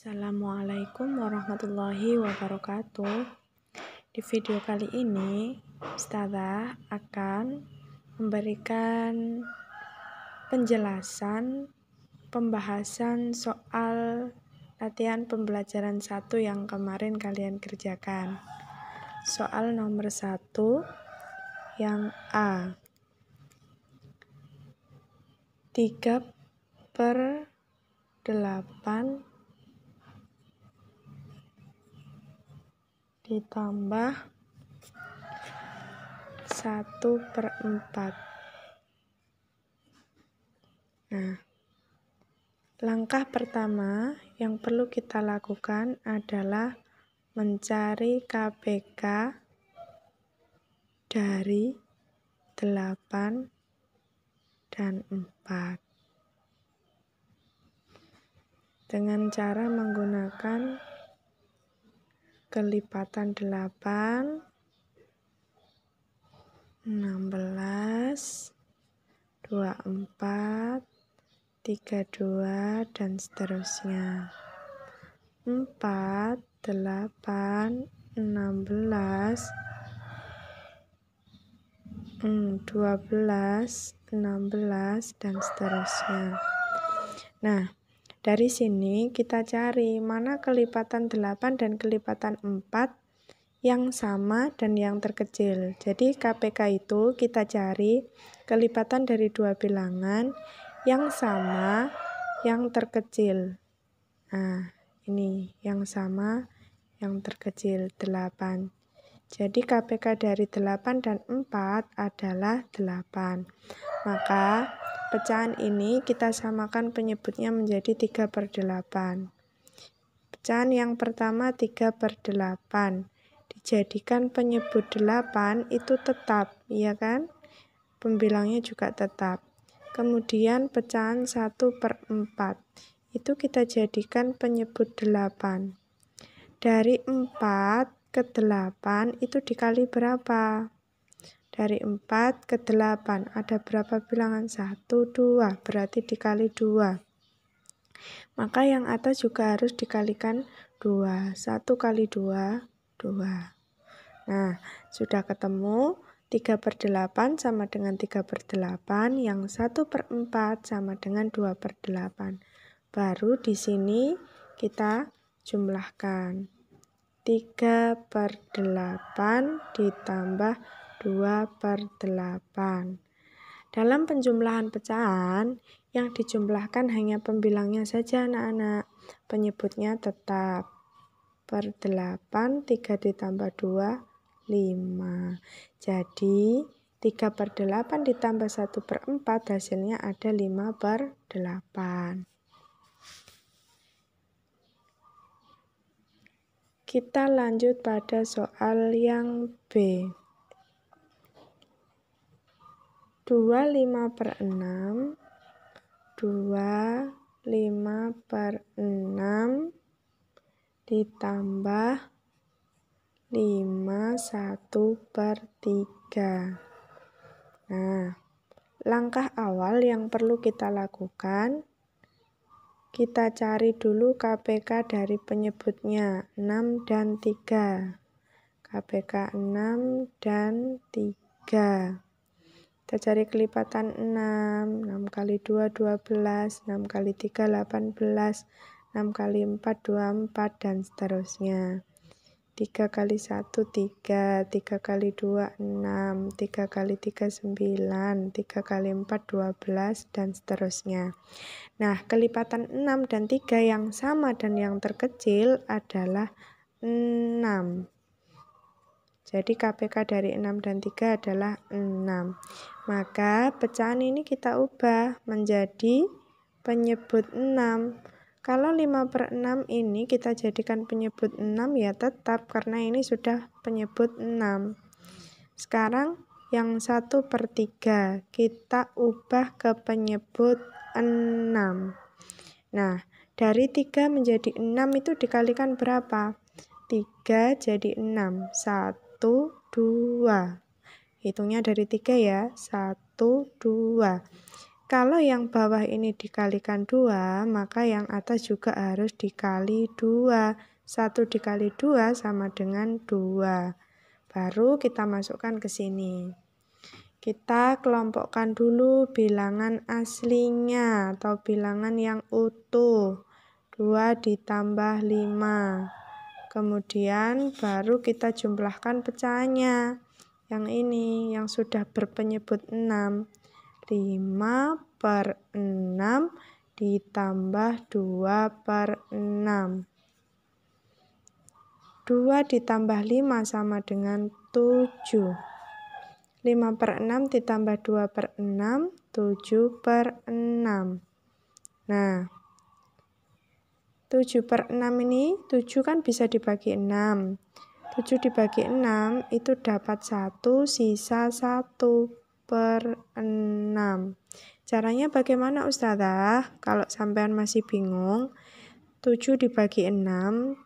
Assalamualaikum warahmatullahi wabarakatuh. Di video kali ini, Ustazah akan memberikan penjelasan pembahasan soal latihan pembelajaran 1 yang kemarin kalian kerjakan. Soal nomor 1 yang A. 3/8 ditambah 1/4. Nah, langkah pertama yang perlu kita lakukan adalah mencari KPK dari 8 dan 4 dengan cara menggunakan kelipatan 8, 16, 24, 32, dan seterusnya. 4, 8, 16, 12, 16, dan seterusnya. Nah, dari sini kita cari mana kelipatan 8 dan kelipatan 4 yang sama dan yang terkecil. Jadi KPK itu kita cari kelipatan dari dua bilangan yang sama, yang terkecil. Nah, ini yang sama, yang terkecil 8. Jadi KPK dari 8 dan 4 adalah 8. Maka pecahan ini kita samakan penyebutnya menjadi 3/8. Pecahan yang pertama 3/8. Dijadikan penyebut 8 itu tetap, ya kan? Pembilangnya juga tetap. Kemudian pecahan 1/4. Itu kita jadikan penyebut 8. Dari 4 ke 8 itu dikali berapa? Dari 4 ke 8 ada berapa bilangan? 1, 2, berarti dikali 2. Maka yang atas juga harus dikalikan 2. 1 kali 2, 2. Nah, sudah ketemu 3/8 sama dengan 3/8, yang 1/4 sama dengan 2/8. Baru di sini kita jumlahkan. 3/8 ditambah 2/8. Dalam penjumlahan pecahan, yang dijumlahkan hanya pembilangnya saja anak-anak. Penyebutnya tetap. Per 8, 3 ditambah 2, 5. Jadi, 3/8 ditambah 1/4 hasilnya ada 5/8. Kita lanjut pada soal yang B. 2/5/6, 2/5/6 ditambah 5 1/3. Nah, langkah awal yang perlu kita lakukan, kita cari dulu KPK dari penyebutnya 6 dan 3. KPK 6 dan 3. Kita cari kelipatan 6. 6 kali 2, 12. 6 kali 3, 18. 6 kali 4, 24, dan seterusnya. 3 kali 1, 3. 3 kali 2, 6. 3 kali 3, 9. 3 kali 4, 12, dan seterusnya. Nah, kelipatan 6 dan 3 yang sama dan yang terkecil adalah 6. Jadi KPK dari 6 dan 3 adalah 6. Maka pecahan ini kita ubah menjadi penyebut 6. Kalau 5/6 ini kita jadikan penyebut 6 ya tetap, karena ini sudah penyebut 6. Sekarang yang 1/3 kita ubah ke penyebut 6. Nah, dari 3 menjadi 6 itu dikalikan berapa? 3 jadi 6. 1, 2. Hitungnya dari 3 ya. 1, 2. Kalau yang bawah ini dikalikan 2, maka yang atas juga harus dikali 2. 1 dikali 2 sama dengan 2. Baru kita masukkan ke sini. Kita kelompokkan dulu bilangan aslinya atau bilangan yang utuh. 2 ditambah 5. Kemudian baru kita jumlahkan pecahannya. Yang ini, yang sudah berpenyebut 6. 5/6 ditambah 2/6. 2 ditambah 5 sama dengan 7. 5/6 ditambah 2/6, 7/6. Nah, 7/6 ini, 7 kan bisa dibagi 6. 7 dibagi 6 itu dapat 1, sisa 1/6. Caranya bagaimana Ustazah? Kalau sampean masih bingung, 7 dibagi 6,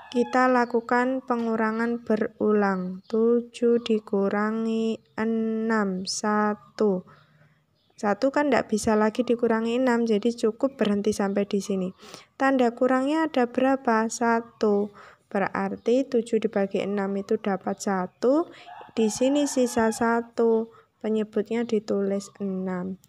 kita lakukan pengurangan berulang. 7 dikurangi 6, 1. 1 kan tidak bisa lagi dikurangi 6, jadi cukup berhenti sampai di sini. Tanda kurangnya ada berapa? 1. Berarti 7 dibagi 6 itu dapat 1. Di sini sisa 1. Penyebutnya ditulis 6.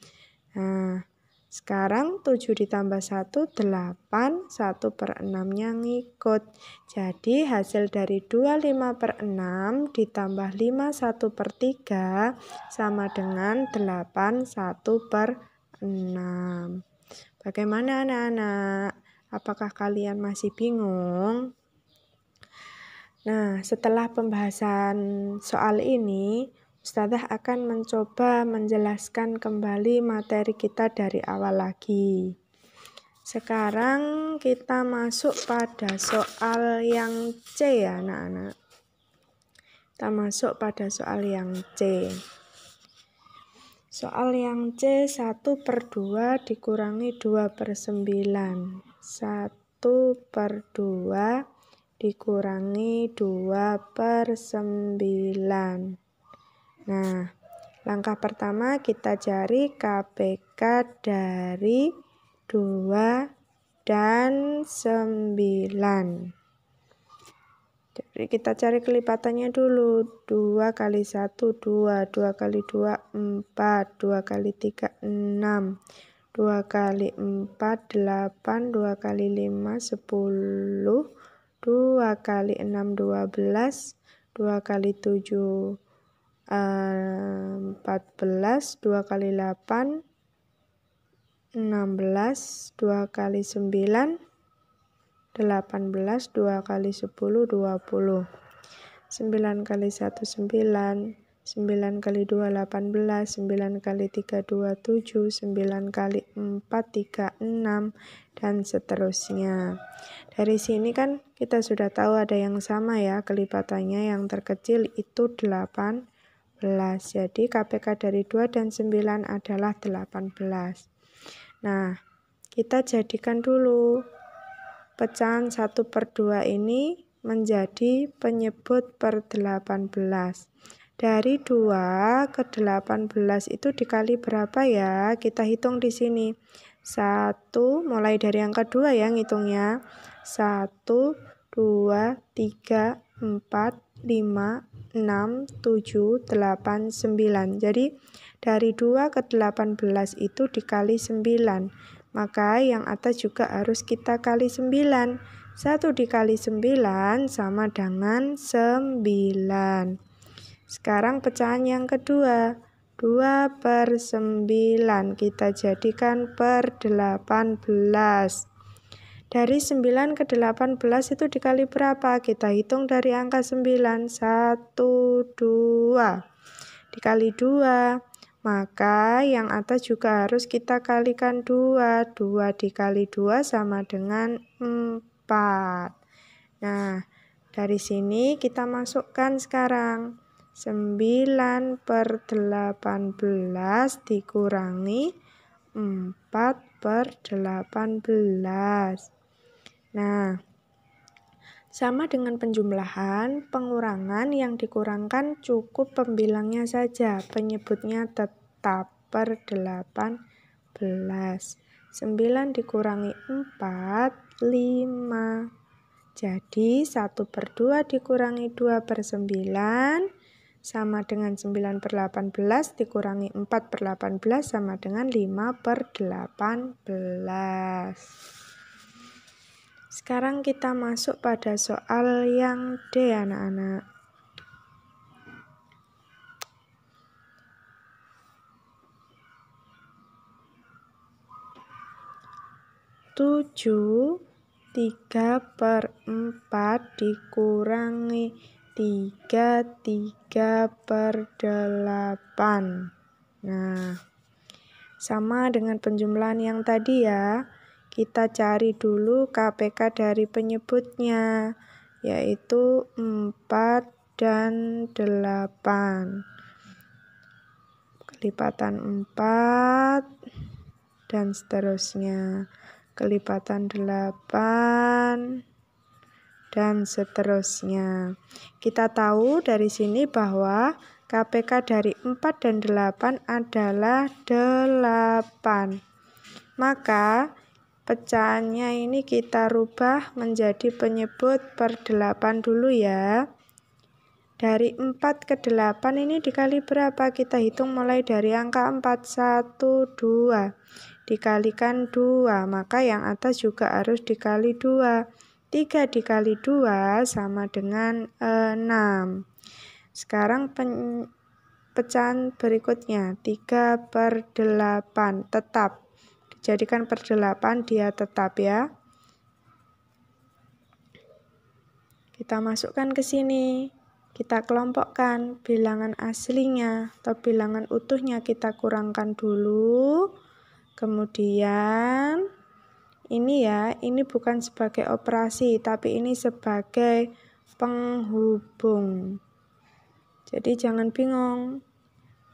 Nah, sekarang 7 ditambah 1, 8, 1/6-nya ngikut. Jadi hasil dari 2 5/6 ditambah 5 1/3 sama dengan 8 1/6. Bagaimana anak-anak? Apakah kalian masih bingung? Nah, setelah pembahasan soal ini, Ustazah akan mencoba menjelaskan kembali materi kita dari awal lagi. Sekarang kita masuk pada soal yang C ya anak-anak. Kita masuk pada soal yang C. Soal yang C, 1/2 dikurangi 2/9. 1/2 dikurangi 2/9. Nah, langkah pertama kita cari KPK dari 2 dan 9. Jadi kita cari kelipatannya dulu. 2 kali 1, 2. 2 kali 2, 4. 2 kali 3, 6. 2 kali 4, 8. 2 kali 5, 10. 2 kali 6, 12. 2 kali 7, 14, 2 kali 8, 16, 2 kali 9, 18, 2 kali 10, 20. 9 kali 1, 9, 9 kali 2, 18, 9 kali 3, 27, 9 kali 4, 36, dan seterusnya. Dari sini kan kita sudah tahu ada yang sama ya, kelipatannya yang terkecil itu 18. Jadi KPK dari 2 dan 9 adalah 18. Nah, kita jadikan dulu pecahan 1/2 ini menjadi penyebut per 18. Dari 2 ke 18 itu dikali berapa ya? Kita hitung di sini. 1, mulai dari angka 2 ya ngitungnya. 1, 2, 3, 4, 5, 6, 7, 8, 9. Jadi dari 2 ke 18 itu dikali 9. Maka yang atas juga harus kita kali 9. 1 dikali 9 sama dengan 9. Sekarang pecahan yang kedua. 2/9 kita jadikan per 18. Dari 9 ke 18 itu dikali berapa? Kita hitung dari angka 9. 1, 2. Dikali 2. Maka yang atas juga harus kita kalikan 2. 2 dikali 2 sama dengan 4. Nah, dari sini kita masukkan sekarang. 9/18 dikurangi 4/18. Nah, sama dengan penjumlahan, pengurangan yang dikurangkan cukup pembilangnya saja, penyebutnya tetap. per 18. 9 dikurangi 4, 5. Jadi 1/2 dikurangi 2/9 sama dengan 9/18 dikurangi 4/18 sama dengan 5/18. Sekarang kita masuk pada soal yang D, anak-anak. Tujuh 3/4 dikurangi 3/8. Nah, sama dengan penjumlahan yang tadi ya. Kita cari dulu KPK dari penyebutnya, yaitu 4 dan 8. Kelipatan 4 dan seterusnya. Kelipatan 8 dan seterusnya. Kita tahu dari sini bahwa KPK dari 4 dan 8 adalah 8. Maka pecahannya ini kita rubah menjadi penyebut per 8 dulu ya. Dari 4 ke 8 ini dikali berapa? Kita hitung mulai dari angka 4. 1, 2. Dikalikan 2, maka yang atas juga harus dikali 2. 3 dikali 2 sama dengan 6. Sekarang pecahan berikutnya 3/8 tetap. Dijadikan per 8 dia tetap ya. Kita masukkan ke sini. Kita kelompokkan bilangan aslinya atau bilangan utuhnya kita kurangkan dulu. Kemudian ini ya, ini bukan sebagai operasi, tapi ini sebagai penghubung. Jadi jangan bingung.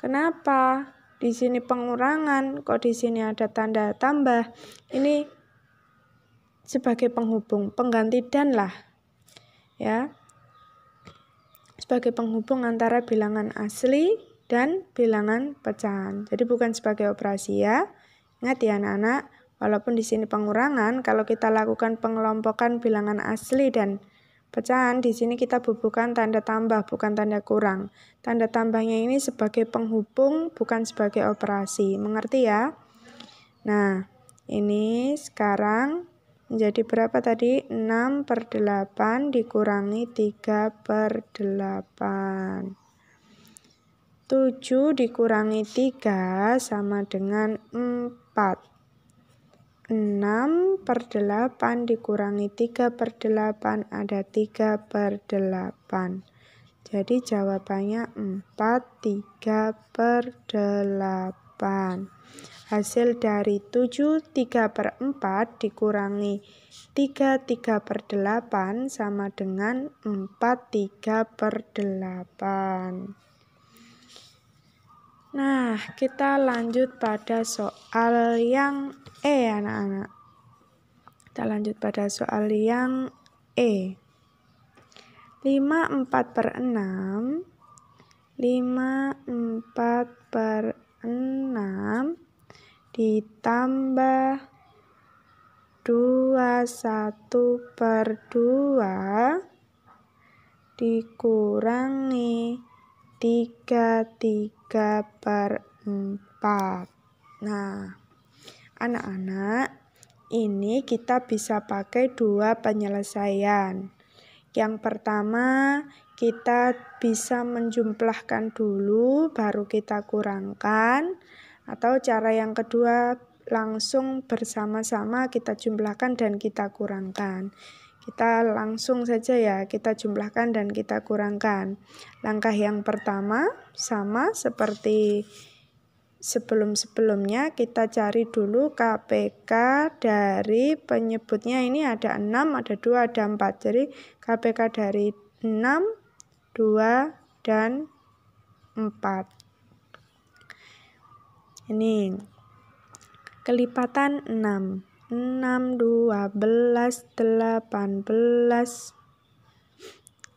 Kenapa di sini pengurangan, kok di sini ada tanda tambah? Ini sebagai penghubung, pengganti dan lah. Ya. Sebagai penghubung antara bilangan asli dan bilangan pecahan. Jadi bukan sebagai operasi ya. Ingat ya anak-anak, walaupun di sini pengurangan, kalau kita lakukan pengelompokan bilangan asli dan pecahan, di sini kita bubuhkan tanda tambah, bukan tanda kurang. Tanda tambahnya ini sebagai penghubung, bukan sebagai operasi. Mengerti ya? Nah, ini sekarang menjadi berapa tadi? 6/8 dikurangi 3/8. 7 dikurangi 3 sama dengan 4. 6/8 dikurangi 3/8 ada 3/8. Jadi jawabannya 4 3/8. Hasil dari 7 3/4 dikurangi 3 3/8 sama dengan 4 3/8. Nah, kita lanjut pada soal yang E, anak-anak. Kita lanjut pada soal yang E. 5/4/6. 5/4/6 ditambah 21/2 dikurangi 3/4. Nah, anak-anak, ini kita bisa pakai dua penyelesaian. Yang pertama, kita bisa menjumlahkan dulu, baru kita kurangkan. Atau cara yang kedua, langsung bersama-sama kita jumlahkan dan kita kurangkan. Kita langsung saja ya, kita jumlahkan dan kita kurangkan. Langkah yang pertama sama seperti sebelum-sebelumnya, kita cari dulu KPK dari penyebutnya. Ini ada 6, ada 2, ada 4. Jadi KPK dari 6, 2, dan 4. Ini kelipatan 6. 6, 12, 18,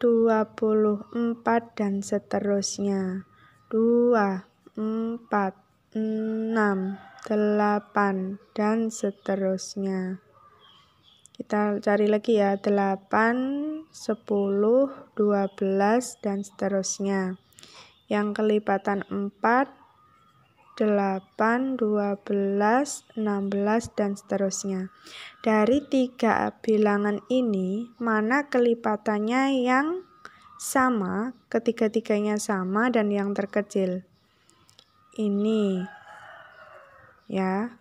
24, dan seterusnya. 2, 4, 6, 8, dan seterusnya. Kita cari lagi ya, 8, 10, 12, dan seterusnya. Yang kelipatan 4, 8, 12, 16, dan seterusnya. Dari 3 bilangan ini, mana kelipatannya yang sama, ketiga-tiganya sama, dan yang terkecil? Ini ya,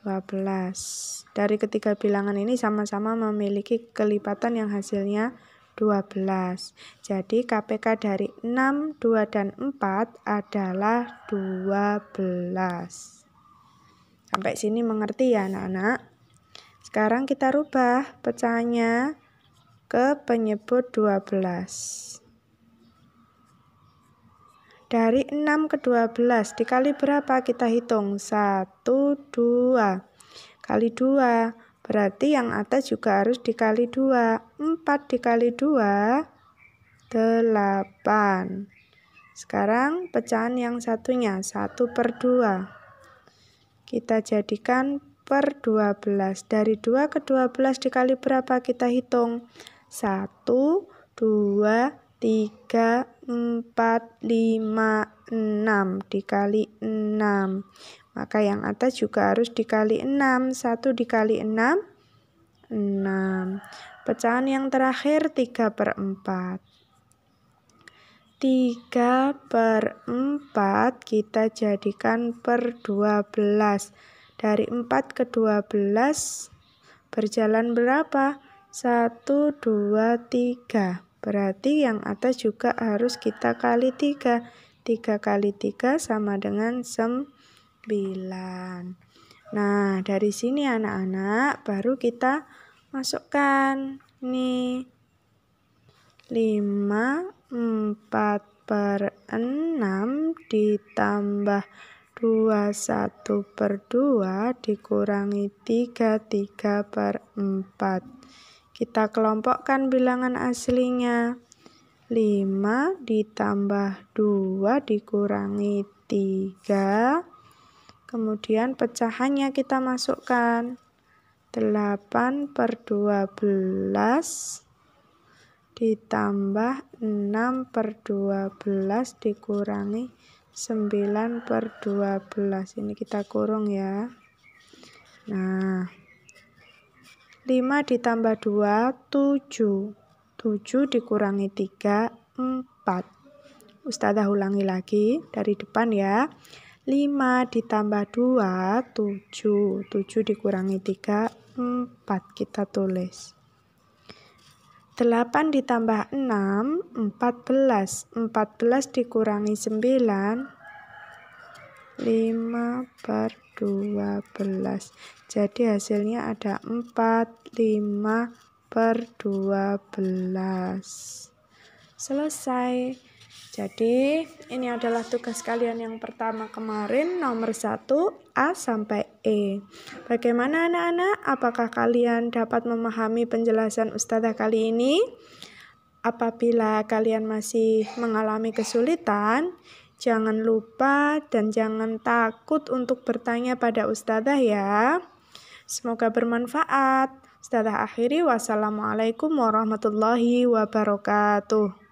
12. Dari ketiga bilangan ini sama-sama memiliki kelipatan yang hasilnya 12. Jadi KPK dari 6, 2, dan 4 adalah 12. Sampai sini mengerti ya anak-anak? Sekarang kita rubah pecahannya ke penyebut 12. Dari 6 ke 12 dikali berapa? Kita hitung. 1, 2. Kali 2. Berarti yang atas juga harus dikali 2. 4 dikali 2, 8. Sekarang pecahan yang satunya, 1/2. Kita jadikan per 12. Dari 2 ke 12 dikali berapa? Kita hitung. 1, 2, 3, 4, 5, 6 dikali 6. Maka yang atas juga harus dikali 6. 1 dikali 6, 6. Pecahan yang terakhir 3/4. 3/4 kita jadikan per 12. Dari 4 ke 12 berjalan berapa? 1, 2, 3. Berarti yang atas juga harus kita kali 3. 3 kali 3 sama dengan 9. Nah, dari sini anak-anak baru kita masukkan. Nih, 5, 4/6 ditambah 21/2 dikurangi 3/4. Kita kelompokkan bilangan aslinya. 5 ditambah 2 dikurangi 3. Kemudian pecahannya kita masukkan. 8/12 ditambah 6/12 dikurangi 9/12. Ini kita kurung ya. Nah, 5 ditambah 2, 7. 7 dikurangi 3, 4. Ustazah ulangi lagi dari depan ya. 5 ditambah 2, 7. 7 dikurangi 3, 4. Kita tulis. 8 ditambah 6, 14. 14 dikurangi 9, 5/12. Jadi hasilnya ada 4, 5/12. Selesai. Jadi ini adalah tugas kalian yang pertama kemarin, nomor 1 A sampai E. Bagaimana anak-anak? Apakah kalian dapat memahami penjelasan Ustazah kali ini? Apabila kalian masih mengalami kesulitan, jangan lupa dan jangan takut untuk bertanya pada Ustazah ya. Semoga bermanfaat. Ustazah akhiri, wassalamualaikum warahmatullahi wabarakatuh.